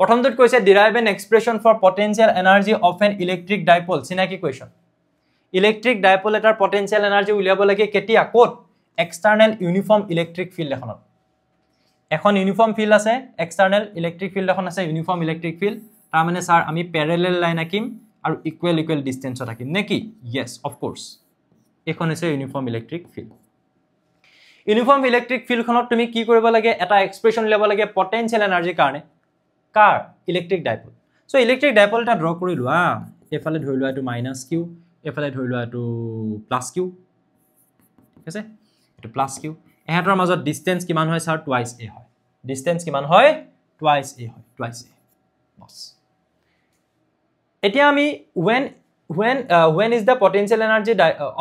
প্ৰথমটোত কৈছে derive an expression for potential energy of an electric dipole চিনাকি question electric dipole এটাৰ potential energy উলিয়াব লাগে কেতিয়া code external uniform electric field এখনত এখন ইউনিফর্ম ফিল্ড আছে এক্সটার্নাল ইলেকট্রিক ফিল্ড এখন আছে ইউনিফর্ম ইলেকট্রিক ফিল্ড তার মানে স্যার আমি প্যারালাল লাইন আঁকিম আর ইকুয়াল ডিসটেন্সত আঁকিম নেকি ইয়েস অফ কোর্স এখন আছে uniform electric field uniform electric ফিল্ডখনত তুমি কি কৰিব লাগে এটা এক্সপ্ৰেছন ল'ব লাগে পটেনশিয়াল এনাৰ্জি কাৰণে কাৰ electric dipole so electric dipole এটা ড্ৰ কৰি লোৱা এফালে ধৰি লোৱা এটো -q এফালে ধৰি লোৱা এটো +q ঠিক আছে এটো +q এহাতৰ মাজত ডিসটেন্স কিমান হয় স্যাৰ টুৱাইস a হয় ডিসটেন্স কিমান হয় টুৱাইস a হয় টুৱাইস a বস এতিয়া আমি when is the potential energy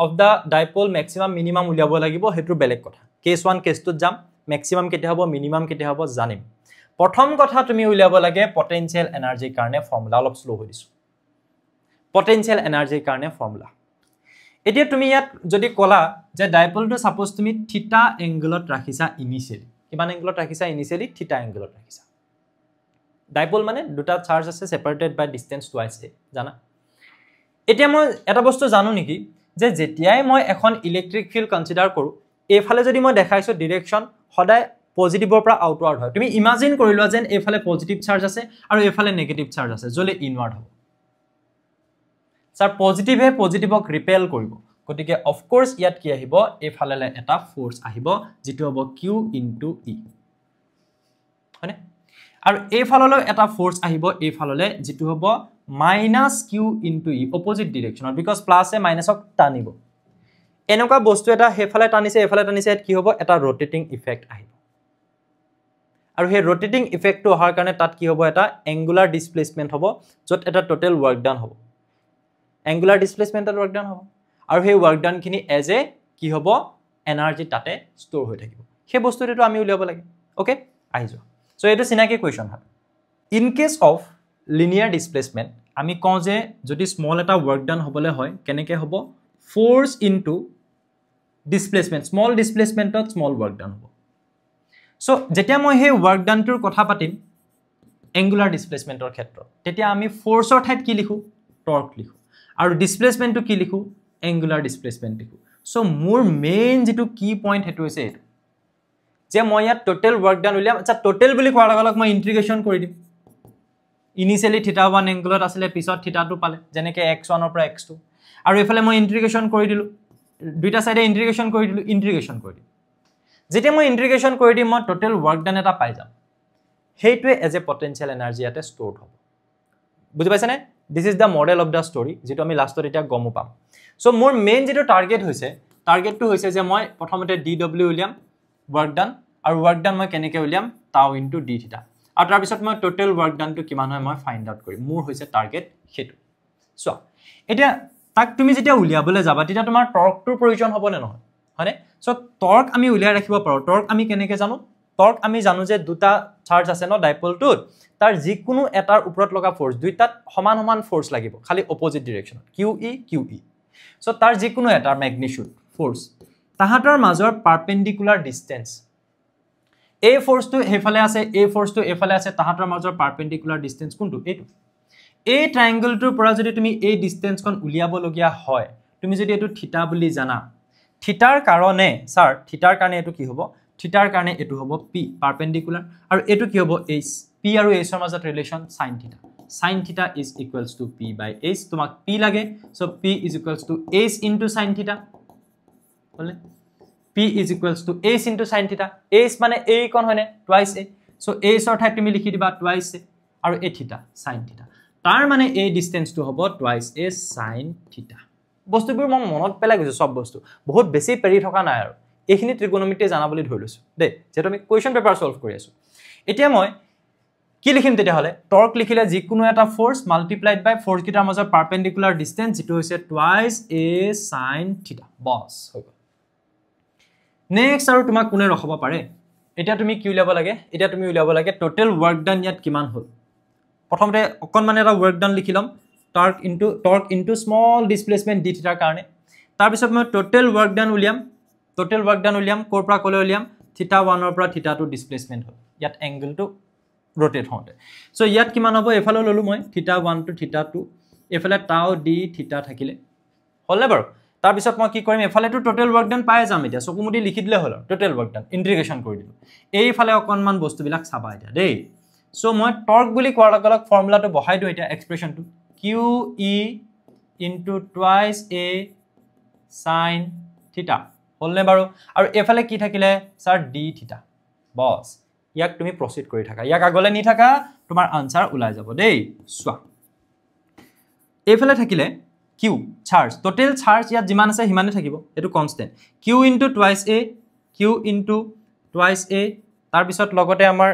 of the dipole maximum minimum উলিয়াব লাগিব হেতু বেলেগ কথা কেস 1 কেস 2 জাম ম্যাক্সিমাম কেতে হ'ব মিনিমাম কেতে হ'ব জানিম প্ৰথম কথা তুমি উলিয়াব লাগে পটেনশিয়াল এনাৰ্জিৰ কাৰণে ফৰ্মুলা অলপ স্লো হৈ দিছো পটেনশিয়াল এনাৰ্জিৰ কাৰণে ফৰ্মুলা এতিয়া তুমি ইয়াত যদি কলা যে ডাইপলটো সাপোজ তুমি থিটা এংগলত ৰাখিছা ইনিশিয়ালি কিমান এংগলত ৰাখিছা ইনিশিয়ালি থিটা এংগলত ৰাখিছা ডাইপল মানে দুটা চাৰ্জ আছে সেপাৰেটেড বাই ডিসটেন্স টুৱাইস a জানা এতিয়া মই এটা বস্তু জানো নেকি যে যেতিয়াই মই এখন ইলেকট্ৰিক ফিল্ড কনসিডাৰ কৰো এফালে যদি মই দেখাইছো ডাইৰেকশন সদায় পজিটিভৰ পৰা আউটৱাৰ্ড হয় তুমি ইমাজিন কৰি লোৱা যেন এফালে পজিটিভ চাৰ্জ আছে আৰু এফালে নেগেটিভ চাৰ্জ আছে জলে ইনৱাৰ্ড হ'ব স্যাৰ পজিটিভে পজিটিভক ৰিপেল কৰিব গতিকে অফ কোৰ্স ইয়াত কি আহিব এফালেলে এটা ফোৰ্স আহিব যেটো হ'ব q * e হয়নে আৰু এফাললৈ এটা ফোৰ্স আহিব এফাললৈ যেটো হ'ব -q * e অপোজিট ডাইৰেকশনত বিকজ প্লাসে মাইনাসক টানিব এনেকুৱা বস্তু এটা হেফালে টানিছে এফালে টানিছে কি হ'ব এটা রোটেটিং ইফেক্ট আহিব আৰু হে ৰোটেটিং ইফেক্টটো অহাৰ কাৰণে তাত কি হ'ব এটা এঙ্গুলাৰ ডিসপ্লেসমেন্ট হ'ব যত এটা টোটাল ওয়াৰ্ক ডান হ'ব এঙ্গুলাৰ ডিসপ্লেসমেন্টৰ ওয়াৰ্ক ডান হ'ব আৰু হে ওয়াৰ্ক ডান খিনি এজ এ কি হ'ব এনাৰ্জি তাতে ষ্টৰ হৈ থাকিব হে বস্তুটো আমি উলিয়াব লাগে ওকে আহি যাও সো এটো সিনাকি কোৱেশ্চন হয় in case of linear displacement আমি কওঁ যে যদি স্মল এটা ওয়ার্ক ডান হ'বলে হয় কেনেকে হ'ব ফোর্স ইনটু ডিসপ্লেসমেন্ট স্মল ডিসপ্লেসমেন্টত স্মল ওয়ার্ক ডান হ'ব সো যেতিয়া মই হে ওয়ার্ক ডানটোৰ কথা পাতিম এঙ্গুলাৰ ডিসপ্লেসমেন্টৰ ক্ষেত্ৰত তেতিয়া আমি ফোৰ্সৰ ঠাইত কি লিখো টৰ্ক লিখো আৰু ডিসপ্লেসমেন্টটো কি লিখো এঙ্গুলাৰ ডিসপ্লেসমেন্ট লিখো সো মোৰ মেইন যেটো কি পইণ্ট হেতু হৈছে এটো যে মই ইয়াত টোটাল ওয়ার্ক ডান উলিয়াম আচ্ছা টোটাল বুলি কোৱাৰ লগে লগে মই ইন্টিগ্ৰেশন কৰি দিম ইনিশিয়ালি θ1 এঙ্গলত আছিল পিছত θ2 পালে যেনেকে x1 ৰ পৰা x2 আৰু এফালে মই ইন্টিগ্ৰেশন কৰি দিলো দুইটা সাইডে ইন্টিগ্ৰেশন কৰি দিলো ইন্টিগ্ৰেশন কৰি দিম যেতিয়া মই ইন্টিগ্ৰেশন কৰি দিম মই টোটাল ওয়াৰ্ক ডান এটা পাই যাম হেইটোৱে এজ এ পটেনশিয়াল এনাৰ্জি ইয়াতে ষ্টৰড হ'ব বুজি পাইছানে this is the model of the story যেটো আমি লাষ্টত এটা গম পাম সো মোৰ মেইন যেটো টাৰ্গেটটো হৈছে যে মই প্ৰথমতে dw উলিয়াম ওয়াৰ্ক ডান আৰু ওয়াৰ্ক ডান মই কেনেকে উলিয়াম tau * d θ আৰু তাৰ পিছত মই টোটাল ওয়াৰ্ক ডানটো কিমান হয় মই ফাইন্ড আউট কৰিম মোৰ হৈছে টাৰ্গেট হেতু সো এটা তাক তুমি যেতিয়া উলিয়াবলৈ যাবা তেতিয়া তোমাৰ টৰ্কটোৰ প্ৰয়োজন হ'ব নে নহয় হয়নে সো টৰ্ক আমি উলিয়াই ৰাখিব পাৰো টৰ্ক আমি কেনেকে জানো টৰ্ক আমি জানো যে দুটা চাৰ্জ আছে ন ডাইপলটোত তাৰ যিকোনো এটাৰ ওপৰত লগা ফোৰ্স দুইটাত সমান সমান ফোৰ্স লাগিব খালি অপোজিট ডাইৰেকশনত qe সো তাৰ যিকোনো এটাৰ ম্যাগনিটিউড ফোৰ্স তাহাতৰ মাজৰ পাৰপেন্ডিকুলাৰ ডিসটেন্স এই ফোৰ্সটো হেফালে আছে এই ফোৰ্সটো এফালে আছে তাহাতৰ মাজৰ পাৰপেন্ডিকুলাৰ ডিসটেন্স কোনটো এইটো এই ট্ৰায়াঙ্গলটোৰ পৰা যদি তুমি এই ডিসটেন্সখন উলিয়াব লগিয়া হয় তুমি যদি এটো থিটা বুলি জানা থিটাৰ কাৰণে স্যাৰ থিটাৰ কাৰণে এটো কি হ'ব থিটাৰ কাৰণে এটো হ'ব p পাৰপেন্ডিকুলাৰ আৰু এটো কি হ'ব h p আৰু h ৰ মাজত relation sin theta is equals to p by h তোমাক p লাগে so p is equals to h into sin theta বলে p is equals to h into sin theta h মানে a কোন হয়নে twice a so h অৰ ঠাইত তুমি লিখি দিবা twice a আৰু a theta sin theta তাৰ মানে এই ডিসটেন্সটো হ'ব twice a sin theta বস্তুবোৰ মই মনত পেলাই গৈছো সব বস্তু বহুত বেছি পেৰি থকা নাই আৰু এইখিনি ত্ৰিকোণমিতি জানা বুলি ধৰি লৈছো দে যেটো আমি কোৱেশ্চন পেপাৰ সলভ কৰি আছো এতিয়া মই কি লিখিম তেতিয়া হলে টৰ্ক লিখিলে যিকোনো এটা ফোৰ্স মাল্টিপ্লাইড বাই ফোৰ্স কিটাৰ মাজৰ পাৰপেন্ডিকুলাৰ ডিসটেন্স যেটো হৈছে twice a sin theta বস হৈ গল নেক্সট আৰু তোমাক কোনে ৰখাব পাৰে এটা তুমি কি উলিয়াব লাগে এটা তুমি উলিয়াব লাগে টোটাল ওয়ার্ক ডান ইয়াত কিমান হ'ল প্ৰথমতে অকন মানে এটা ওয়াৰ্ক ডান লিখিলম torque into small displacement d θ কাৰণে তাৰ পিছত মই টোটাল ওয়াৰ্ক ডান উলিয়াম কোৰ পৰা কলে উলিয়াম θ1 ৰ পৰা θ2 ডিসপ্লেসমেন্ট হ'ল ইয়াত এংগলটো rotate होते so ইয়াত কিমান হ'ব এফালে ললো মই θ1 to θ2 এফালে tau d θ থাকিলে হলনে বাৰু তাৰ পিছত মই কি কৰিম এফালে তো টোটাল ওয়ার্ক ডান পাই যাম এতিয়া চকুমুদি লিখি দিলে হল টোটাল ওয়ার্ক ডান ইন্টিগ্ৰেশন কৰি দিলো এইফালে অকনমান বস্তু বিলাক চাবা এতিয়া দেই সো মই টর্ক বুলি কোৱাৰ লগক ফৰ্মুলাটো বহাই দিও এতিয়া এক্সপ্ৰেশনটো QE into twice a sin theta হলনে বাৰু আৰু এফালে কি থাকিলে স্যাৰ d theta বস ইয়াক তুমি প্ৰসিড কৰি থাকা ইয়াক আগলে নি থাকা তোমাৰ আনসাৰ ওলাই যাব দেই সোৱা এফালে থাকিলে q চাৰ্জ টোটাল চাৰ্জ ইয়াত যিমান আছে হিমানে থাকিব এটো constant q into twice a তাৰ পিছত লগতে আমাৰ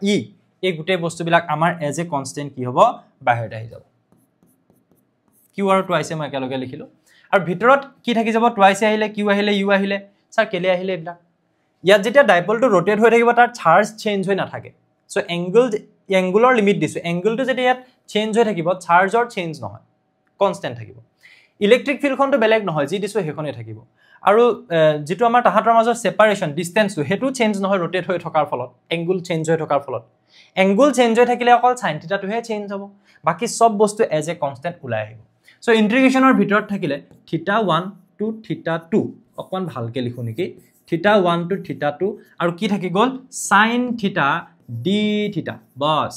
e এই গুটে বস্তুবিলাক আমাৰ এজ এ কনস্ট্যান্ট কি হ'ব বাহিৰত আহি যাব q আৰু twice মই একেলগে লিখিলো আৰু ভিতৰত কি থাকি যাব twice আহিলে q আহিলে u আহিলে স্যাৰ কেলে আহিলে এবলা ইয়াত যেতিয়া ডাইপলটো रोटेट হৈ থাকিব তাৰ চাৰ্জ চেঞ্জ হৈ নাথাকে সো এংগুলৰ লিমিট দিছো এংগুলটো যেতিয়া ইয়াত চেঞ্জ হৈ থাকিব চাৰ্জৰ চেঞ্জ নহয় কনস্ট্যান্ট থাকিব ইলেক্ট্ৰিক ফিল্ডখনটো বেলেগ নহয় যি দিছো হেখনে থাকিব আৰু যেটো আমাৰ তাহাতৰ মাজৰ সেপাৰেশন ডিসটেন্সটো হেতু চেঞ্জ নহয় रोटेट হৈ থকাৰ ফলত এংগুল চেঞ্জ হৈ থকাৰ ফলত এংগুল চেঞ্জ হৈ থাকিলে অকল sin থিটাটোহে চেঞ্জ হ'ব বাকি সব বস্তু এজ এ কনস্ট্যান্ট ওলাই আহিব সো ইন্টিগ্ৰেশনৰ ভিতৰত থাকিলে θ1 to θ2 অকন ভালকে লিখো নেকি θ1 to θ2 আৰু কি থাকি গল sin θ d θ বস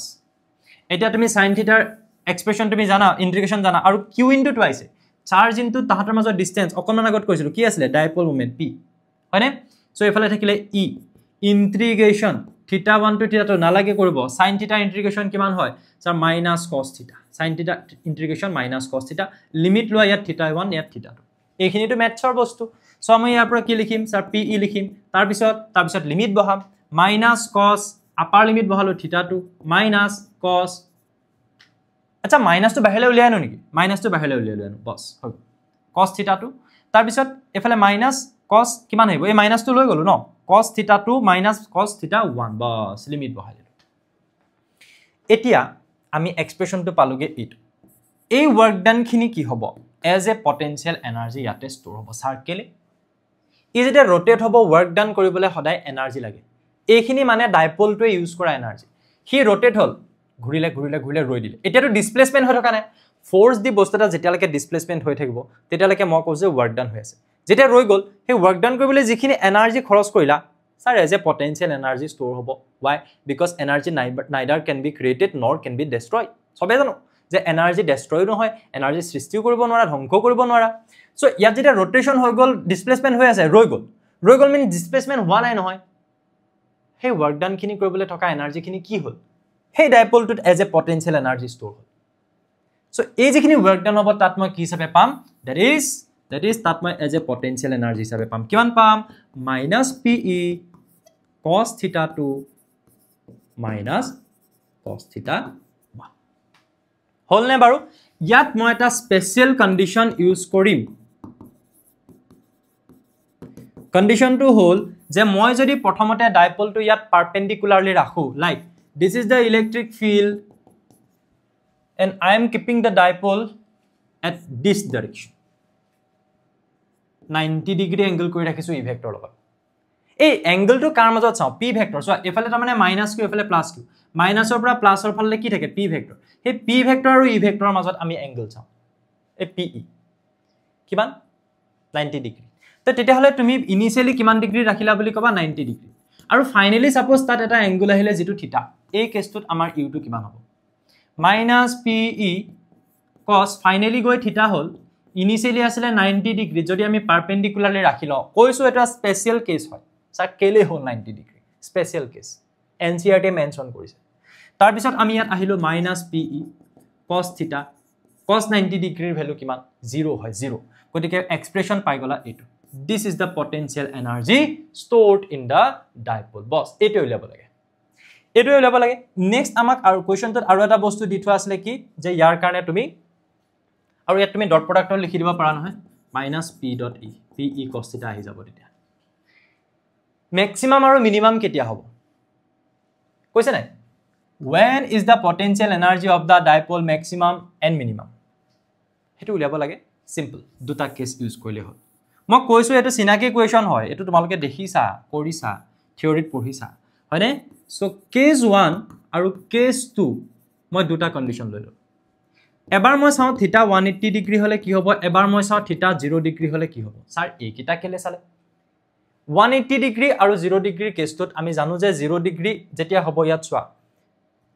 এটা তুমি sin θৰ এক্সপ্ৰেশন তুমি জানা ইন্টিগ্ৰেশন জানা আৰু q into twice charge into তাহাতৰ মাজৰ ডিসটেন্স অকনমান আগত কৈছিলো কি আছিল ডাইপল মোমেন্ট p হয়নে সো এফালে থাকিলে e ইন্টিগ্ৰেশন θ1 to θ2 নালাগে কৰিব sin θ ইন্টিগ্ৰেশন কিমান হয় sir -cos θ sin θ integration -cos θ limit লোৱা ইয়াত θ1 ইয়াত θ2 এইখিনিটো ম্যাথছৰ বস্তু সো আমি ইয়াৰ পৰা কি লিখিম স্যাৰ pe লিখিম তাৰ পিছত লিমিট বহাম -cos আপাৰ লিমিট বহালো θ2 -cos আচ্ছা মাইনাস তো বাহিৰলৈ উলিয়ানো নেকি মাইনাস তো বাহিৰলৈ উলিয়ালো বস হৈ cos θ2 তাৰ পিছত এফালে মাইনাস cos কিমান আহিব এই মাইনাস তো লৈ গলো ন cos θ2 cos θ1 বস লিমিট বহাই দিলো এতিয়া আমি এক্সপ্ৰেশনটো পালোগে ইট এই ওয়ার্ক ডান খিনি কি হ'ব এজ এ পটেনশিয়াল এনার্জি ইয়াতে স্টোর হ'ব সার্কেলে ই যেটা রোটেট হ'ব ওয়ার্ক ডান কৰিবলৈ সদায় এনাৰ্জি লাগে এইখিনি মানে ডাইপলটোৱে ইউজ কৰা এনাৰ্জি হি ৰোটেট হল ঘুৰিলে ৰৈ দিলে এতিয়াটো ডিসপ্লেসমেন্ট হৈ থকা নাই ফোর্স দি বস্তুটা যেতিয়ালৈকে ডিসপ্লেসমেন্ট হৈ থাকিব তেতিয়ালৈকে মই কৈছো ওয়ার্ক ডান হৈ আছে যেতিয়া ৰৈ গল হে ওয়াৰ্ক ডান কৰিবলৈ যিখিনি এনাৰ্জি খৰচ কৰিলা sir as a potential energy store হ'ব why because energy neither can be created nor can be destroyed সবে জানো যে এনার্জি ডেস্ট্রয় নহয় এনার্জি সৃষ্টি কৰিব নোৱাৰা ধ্বংস কৰিব নোৱাৰা সো ইয়াত যেতিয়া ৰোটেশন হৈ গল ডিসপ্লেসমেন্ট হৈ আছে ৰৈ গল মিন ডিসপ্লেসমেন্ট হোৱা নাই নহয় হে ওয়াৰ্ক ডান খিনি কৰিবলৈ থকা এনার্জি খিনি কি হল হে ডাইপলটোত as a potential energy store হল সো এই যিখিনি ওয়ার্ক ডান হ'ব তাত মই কি হিচাপে পাম দ্যাট ইজ তাত মই এজ এ পটেনশিয়াল এনার্জি হিচাপে পাম কিমান পাম -pe cos θ2 cos θ1 হলনে বাৰু ইয়াত মই এটা স্পেশাল কন্ডিশন ইউজ কৰিম কন্ডিশনটো হল যে মই যদি প্ৰথমতে ডাইপলটো ইয়াত পাৰপেন্ডিকুলাৰলি ৰাখো like this is the electric field and I am keeping the dipole at this direction 90 degree angle কৰি ৰাখিছো e ভেক্টৰ লগত এই এংগলটো কাৰ মাজত চাও p ভেক্টৰ সো এফালে তাৰ মানে মাইনাস q এফালে প্লাস q মাইনাসৰ পৰা প্লাসৰ ফালে কি থাকে p ভেক্টৰ হে p ভেক্টৰ আৰু e ভেক্টৰৰ মাজত আমি এংগল চাও এ pe কিমান 90 ডিগ্ৰী তো তেতিয়া হলে তুমি ইনিশিয়ালি কিমান ডিগ্ৰী ৰাখিলা বুলি কবা 90 ডিগ্ৰী আৰু ফাইনালি সাপোজ তাত এটা এংগল আহিলে যেটো থিটা এই কেছটোত আমাৰ ইউ টু কিমান হ'ব -pe cos ফাইনালি গৈ থিটা হল ইনিশিয়ালি আছিল 90 ডিগ্ৰী যদি আমি পাৰপেন্ডিকুলাৰলি ৰাখিলো কৈছো এটা স্পেশাল কেছ হয় স্যাৰ কেলে হল 90 ডিগ্ৰী স্পেশাল কেছ এনসিআৰটি মেনশন কৰিছে তাৰ পিছত আমি ইয়াত আহিলো -pe cos থিটা cos 90 ডিগ্ৰীৰ ভ্যালু কিমান 0 হয় 0 গতিকে এক্সপ্ৰেশন পাই গলা এটো this is the potential energy stored in the dipole boss এটো উলিয়াব লাগে নেক্সট আমাক আৰু কোৱেশ্চনটোত আৰু এটা বস্তু দি থোৱা আছে কি যে ইয়াৰ কাৰণে তুমি আৰু ইয়াত তুমি ডট প্ৰডাক্টৰ লিখি দিব পাৰা নহয় -p.e pe cos θ আহি যাব তেতিয়া ম্যাক্সিমাম আৰু মিনিমাম কেতিয়া হ'ব কৈছে নাই when is the potential energy of the dipole maximum and minimum হেতু উলিয়াব লাগে সিম্পল দুটা কেস ইউজ কৰিলে হ'ল মই কৈছো এটো সিনাকি কোৱেশ্চন হয় এটো তোমালোকে দেখিছা কৰিছা থিওৰিত পঢ়িছা হয়নে সো কেস 1 আৰু কেস 2 মই দুটা কন্ডিশন লইলো এবাৰ মই চাও থিটা 180 ডিগ্ৰী হলে কি হ'ব এবাৰ মই চাও থিটা 0 ডিগ্ৰী হলে কি হ'ব স্যাৰ এই কিটা কেলে চালে 180 ডিগ্ৰী আৰু 0 ডিগ্ৰীৰ কেছটোত আমি জানো যে 0 ডিগ্ৰী যেতিয়া হ'ব ইয়াত চোৱা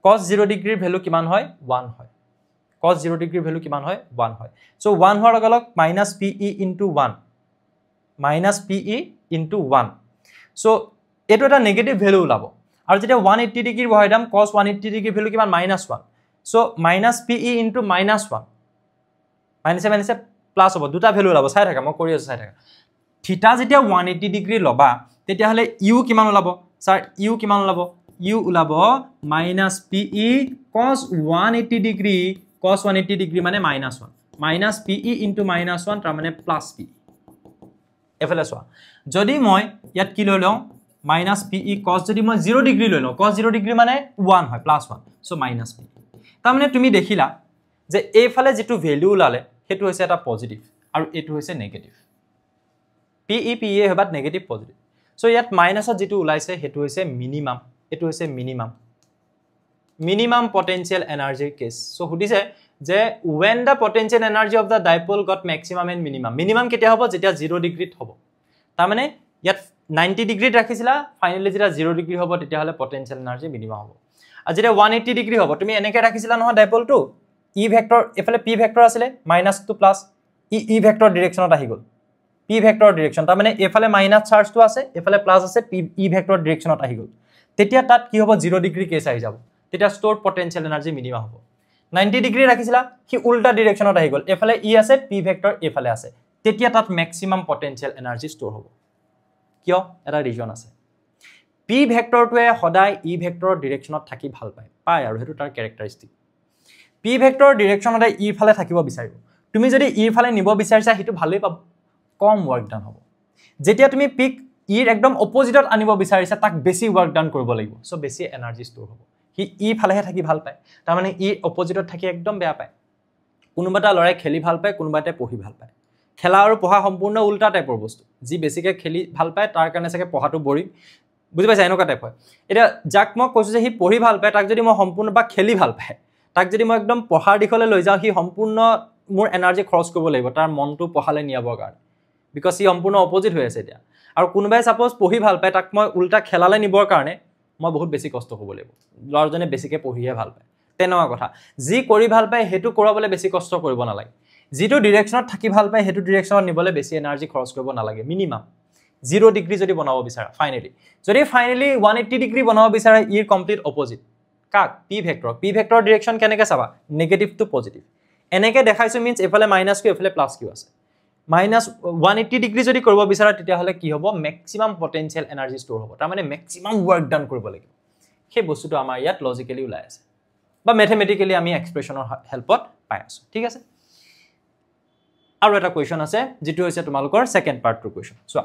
cos 0 ডিগ্ৰীৰ ভ্যালু কিমান হয় 1 হয় cos 0 ডিগ্ৰীৰ ভ্যালু কিমান হয় 1 হয় সো 1 হোৱাৰ লগে লগে -pe * 1 -pe * 1 সো এটো এটা নেগেটিভ ভ্যালু ওলাব আৰু যেতিয়া 180 ডিগ্ৰী বহাই দাম cos 180 ডিগ্ৰীৰ ভ্যালু কিমান -1 সো -pe * -1 মাইনাসে মাইনাসে প্লাস হ'ব দুটা ভ্যালু ওলাব চাই থাকা মই কৰি আছো চাই থাকা থিটা যেতিয়া 180 ডিগ্ৰী লবা তেতিয়া হলে u কিমান ওলাব স্যাৰ u কিমান ওলাব u ওলাব -pe cos 180 degree cos 180 degree মানে -1 -pe * -1 তাৰ মানে +pe এফালে চোৱা যদি মই ইয়াত কি লৈ লওঁ -pe cos যদি মই 0 ডিগ্ৰী লৈ লওঁ cos 0 ডিগ্ৰী মানে 1 হয় +1 সো -pe তাৰ মানে তুমি দেখিলা যে এইফালে যেটো ভ্যালু ওলালে হেতু হৈছে এটা পজিটিভ আৰু এটো হৈছে নেগেটিভ pe হেবাত নেগেটিভ পজিটিভ সো ইয়াত মাইনাসত যেটো ওলাইছে হেতু হৈছে মিনিমাম এটো হৈছে minimum potential energy case so হুদিছে যে when the potential energy of the dipole got maximum and minimum কেতিয়া হ'ব যেতিয়া 0 ডিগ্ৰীত হ'ব তাৰ মানে ইয়াত 90 ডিগ্ৰীত ৰাখিছিলা ফাইনালি যেতিয়া 0 ডিগ্ৰী হ'ব তেতিয়া হলে potential energy minimum হ'ব আৰু যেতিয়া 180 ডিগ্ৰী হ'ব তুমি এনেকৈ ৰাখিছিলা নহয় ডাইপলটো e ভেক্টৰ এফালে p ভেক্টৰ আছিলে minus to plus e vector ডাইৰেকশনত আহি গল p ভেক্টৰ ডাইৰেকশন তাৰ মানে এফালে মাইনাস চাৰ্জটো আছে এফালে প্লাস আছে e ভেক্টৰ ডাইৰেকশনত আহি গল তেতিয়া তাত কি হ'ব 0 ডিগ্ৰী কেস আহি যাব তেতিয়া stored potential energy minimum হ'ব 90 ডিগ্ৰী ৰাখিছিলা কি উল্টা ডাইৰেকশনত আহি গল এফালে e আছে p ভেক্টৰ এফালে আছে তেতিয়া তাত maximum potential energy store হ'ব কিয় এটা ৰিজন আছে p ভেক্টৰটোৱে সদায় e ভেক্টৰৰ ডাইৰেকশনত থাকি ভাল পায় আৰু হেতু তাৰ ক্যাৰেক্টাৰিস্টিক p ভেক্টৰৰ ডাইৰেকশনত e ফালে থাকিব বিচাৰিব তুমি যদি e ফালে নিব বিচাৰিছা হেতু ভালেই পাব কম ওয়াৰ্ক ডান হ'ব যেতিয়া তুমি পিক ইৰ একদম অপোজিটত আনিব বিচাৰিছা তাক বেছি ওয়াৰ্ক ডান কৰিব লাগিব সো বেছি এনাৰ্জি স্টোৰ হ'ব হি ই ফালেহে থাকি ভাল পায় তাৰ মানে ই অপোজিটত থাকি একদম বেয়া পায় কোনোবাটা লৰাই খেলি ভাল পায় কোনোবাতে পঢ়ি ভাল পায় খেলা আৰু পঢ়া সম্পূৰ্ণ উল্টা টাইপৰ বস্তু যি বেছিকে খেলি ভাল পায় তাৰ কাৰণে সকে পঢ়াটো বৰিং বুজি পাইছা এনেকুৱা টাইপ হয় এটা যাক মই কৈছো যে হি পঢ়ি ভাল পায় তাক যদি মই সম্পূৰ্ণ বা খেলি ভাল পায় তাক যদি মই একদম পঢ়াৰ দিখলে লৈ যাও হি সম্পূৰ্ণ মোৰ এনাৰ্জি খৰচ কৰিব লাগিব তাৰ মনটো পঢ়ালে নিয়াবৰ কাৰণে because হি সম্পূৰ্ণ অপোজিট হৈ আছে এতিয়া আৰু কোনোবাই সাপোজ পঢ়ি ভাল পায় তাক মই উল্টা খেলালে নিবৰ কাৰণে মই বহুত বেছি কষ্ট কৰিব লাগিব লৰজনে বেছিকে পঢ়িয়ে ভাল পায় তেনৱা কথা যি কৰি ভাল পায় হেতু কৰাবলৈ বেছি কষ্ট কৰিব নালাগে যেটো ডাইৰেকশনত থাকি ভাল পায় হেতু ডাইৰেকশনত নিবলৈ বেছি এনাৰ্জি খৰচ কৰিব নালাগে মিনিমাম 0 ডিগ্ৰী যদি বনাব বিচাৰা ফাইনালি 180 ডিগ্ৰী বনাব বিচাৰা ইৰ কমপ্লিট অপোজিট কাক p ভেক্টৰ ডাইৰেকশন কেনেকৈ চাবা নেগেটিভ টু পজিটিভ এনেকৈ দেখাইছো মিন্স এফালে মাইনাস কিউ এফালে প্লাস কিউ আছে minus 180 ডিগ্ৰী যদি কৰিব বিচাৰা তেতিয়া হলে কি হ'ব ম্যাক্সিমাম পটেনশিয়াল এনাৰ্জি স্টোৰ হ'ব তাৰ মানে ম্যাক্সিমাম ওয়াৰ্ক ডান কৰিব লাগিব সেই বস্তুটো আমাৰ ইয়াত লজিক্যালি ওলাই আছে বা ম্যাথমেটিক্যালি আমি এক্সপ্ৰেছনৰ হেল্পত পাই আছো ঠিক আছে আৰু এটা কোৱেশ্চন আছে যেটো হৈছে তোমালোকৰ সেকেন্ড পাৰ্টৰ কোৱেশ্চন চোৱা